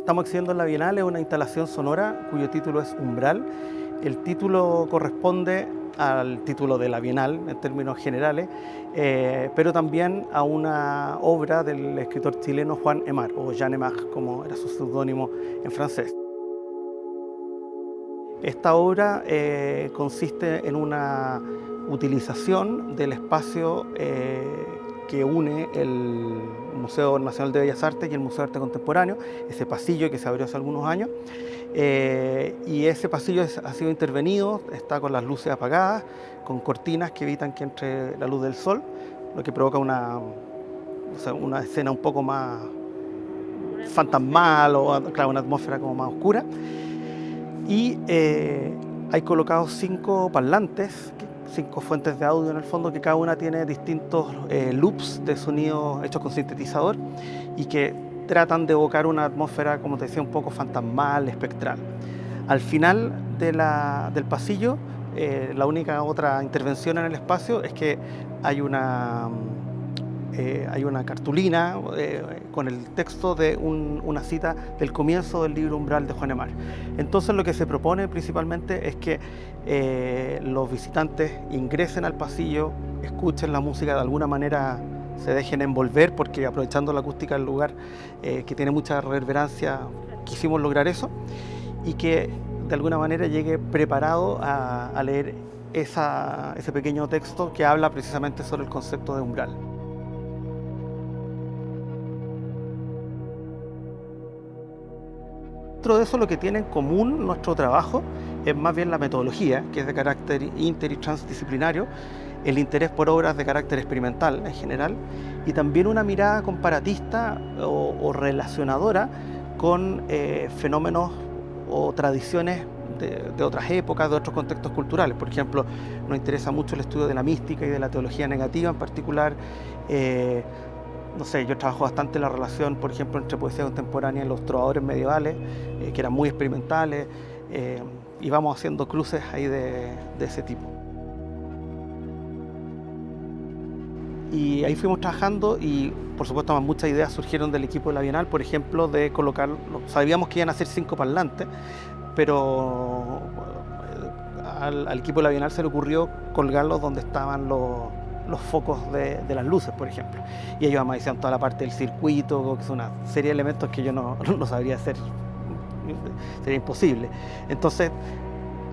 estamos exhibiendo en la Bienal es una instalación sonora cuyo título es Umbral. El título corresponde al título de la Bienal en términos generales, pero también a una obra del escritor chileno Juan Aimar, o Jean Aimar, como era su seudónimo en francés. Esta obra consiste en una utilización del espacio que une el Museo Nacional de Bellas Artes y el Museo de Arte Contemporáneo, ese pasillo que se abrió hace algunos años, y ese pasillo ha sido intervenido, está con las luces apagadas, con cortinas que evitan que entre la luz del sol, lo que provoca una escena un poco más fantasmal o claro, una atmósfera como más oscura. Y hay colocados 5 parlantes, 5 fuentes de audio en el fondo, que cada una tiene distintos loops de sonido hechos con sintetizador y que tratan de evocar una atmósfera, como te decía, un poco fantasmal, espectral. Al final del pasillo, la única otra intervención en el espacio es que hay una cartulina con el texto de una cita del comienzo del libro Umbral de Juan Aimar. Entonces lo que se propone principalmente es que los visitantes ingresen al pasillo, escuchen la música, de alguna manera se dejen envolver, porque aprovechando la acústica del lugar, que tiene mucha reverberancia, quisimos lograr eso, y que de alguna manera llegue preparado a leer ese pequeño texto que habla precisamente sobre el concepto de umbral. Dentro de eso, lo que tiene en común nuestro trabajo es más bien la metodología, que es de carácter inter y transdisciplinario, el interés por obras de carácter experimental en general, y también una mirada comparatista o relacionadora con fenómenos o tradiciones de otras épocas, de otros contextos culturales. Por ejemplo, nos interesa mucho el estudio de la mística y de la teología negativa en particular. No sé, yo trabajo bastante la relación, por ejemplo, entre poesía contemporánea y los trovadores medievales, que eran muy experimentales, y vamos haciendo cruces ahí de ese tipo. Y ahí fuimos trabajando y, por supuesto, muchas ideas surgieron del equipo de la Bienal, por ejemplo, de colocar, sabíamos que iban a ser 5 parlantes, pero al equipo de la Bienal se le ocurrió colgarlos donde estaban los focos de las luces, por ejemplo. Y ellos además hicieron toda la parte del circuito, que es una serie de elementos que yo no sabría hacer, sería imposible. Entonces,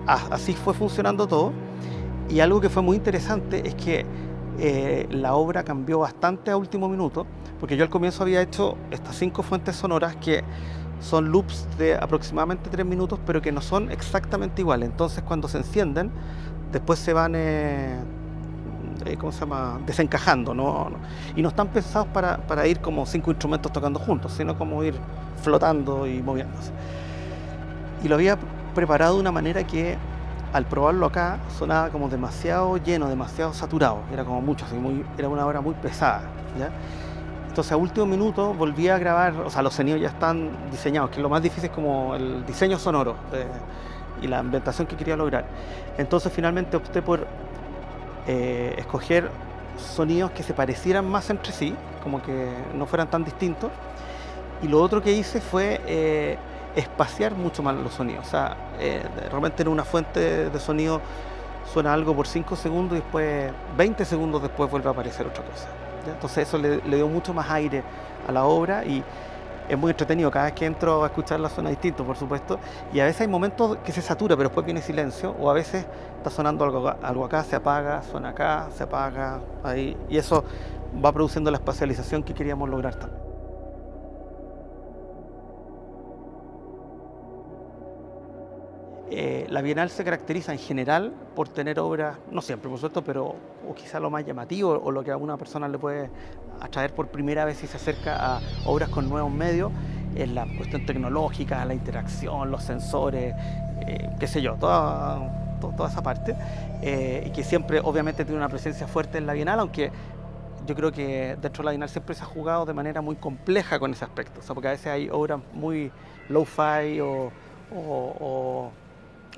así fue funcionando todo. Y algo que fue muy interesante es que la obra cambió bastante a último minuto, porque yo al comienzo había hecho estas 5 fuentes sonoras que son loops de aproximadamente 3 minutos, pero que no son exactamente iguales. Entonces, cuando se encienden, después se van desencajando, ¿no? Y no están pensados para ir como 5 instrumentos tocando juntos, sino como ir flotando y moviéndose. Y lo había preparado de una manera que al probarlo acá sonaba como demasiado lleno, demasiado saturado, era como mucho, era una obra muy pesada, ¿ya? Entonces a último minuto volví a grabar, o sea, los sonidos ya están diseñados, que lo más difícil es como el diseño sonoro y la ambientación que quería lograr. Entonces finalmente opté por escoger sonidos que se parecieran más entre sí, como que no fueran tan distintos. Y lo otro que hice fue espaciar mucho más los sonidos. O sea, realmente en una fuente de sonido suena algo por 5 segundos y después 20 segundos después vuelve a aparecer otra cosa, ¿ya? Entonces eso le dio mucho más aire a la obra y es muy entretenido. Cada vez que entro a escucharla suena distinto, por supuesto, y a veces hay momentos que se satura, pero después viene silencio, o a veces está sonando algo acá, se apaga, suena acá, se apaga, ahí, y eso va produciendo la espacialización que queríamos lograr también. La Bienal se caracteriza en general por tener obras, no siempre por supuesto, pero o quizá lo más llamativo o lo que a una persona le puede atraer por primera vez si se acerca a obras con nuevos medios, es la cuestión tecnológica, la interacción, los sensores, qué sé yo, toda esa parte, y que siempre obviamente tiene una presencia fuerte en la Bienal, aunque yo creo que dentro de la Bienal siempre se ha jugado de manera muy compleja con ese aspecto, o sea, porque a veces hay obras muy low-fi o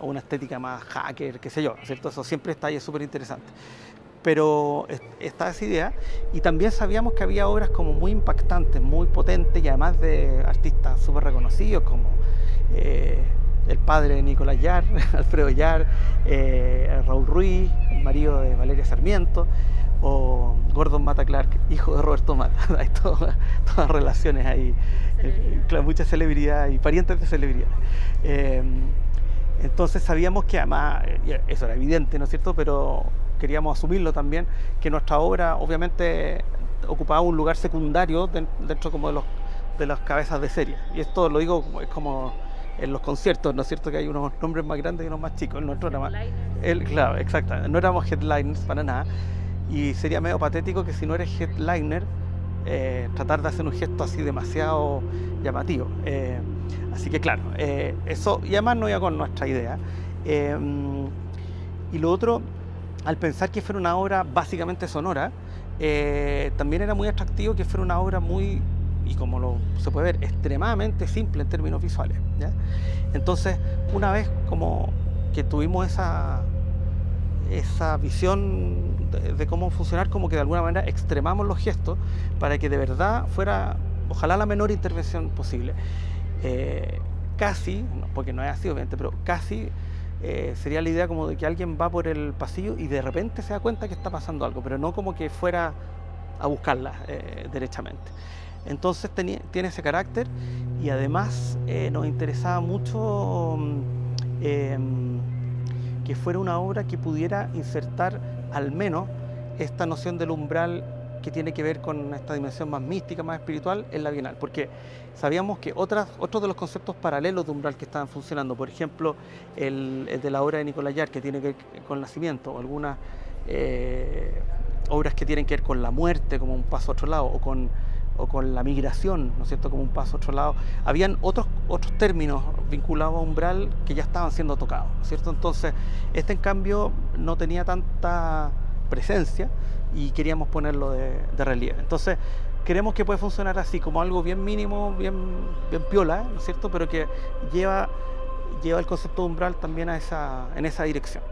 una estética más hacker, qué sé yo, ¿cierto? Eso siempre está ahí, es súper interesante. Pero estaba esa idea, y también sabíamos que había obras como muy impactantes, muy potentes, y además de artistas súper reconocidos como el padre de Nicolás Yarr, Alfredo Yarr, Raúl Ruiz, el marido de Valeria Sarmiento, o Gordon Matta Clark, hijo de Roberto Matta. Hay todas relaciones ahí, muchas celebridades y parientes de celebridades. Entonces sabíamos que además, eso era evidente, ¿no es cierto?, pero queríamos asumirlo también, que nuestra obra obviamente ocupaba un lugar secundario dentro como de las cabezas de serie. Y esto lo digo, es como en los conciertos, ¿no es cierto?, que hay unos nombres más grandes y unos más chicos. El nuestro era más... Claro, exacto. No éramos headliners para nada. Y sería medio patético que si no eres headliner, tratar de hacer un gesto así demasiado llamativo. Así que claro, eso, y además no iba con nuestra idea. Y lo otro, al pensar que fuera una obra básicamente sonora, también era muy atractivo que fuera una obra muy, y como se puede ver, extremadamente simple en términos visuales, ¿ya? Entonces, una vez como que tuvimos esa visión de cómo funcionar, como que de alguna manera extremamos los gestos para que de verdad fuera, ojalá, la menor intervención posible. Casi, no, porque no es así obviamente, pero casi sería la idea como de que alguien va por el pasillo y de repente se da cuenta que está pasando algo, pero no como que fuera a buscarla derechamente. Entonces tiene ese carácter, y además nos interesaba mucho que fuera una obra que pudiera insertar al menos esta noción del umbral que tiene que ver con esta dimensión más mística, más espiritual en la Bienal, porque sabíamos que otros de los conceptos paralelos de umbral que estaban funcionando, por ejemplo el de la obra de Nicolás Yarr, que tiene que ver con el nacimiento, o algunas obras que tienen que ver con la muerte como un paso a otro lado, o con la migración, ¿no es cierto?, como un paso a otro lado. Habían otros términos vinculados a umbral que ya estaban siendo tocados, ¿no es cierto? Entonces, en cambio no tenía tanta presencia y queríamos ponerlo de relieve. Entonces, creemos que puede funcionar así, como algo bien mínimo, bien piola, ¿no es cierto?, pero que lleva el concepto de umbral también en esa dirección.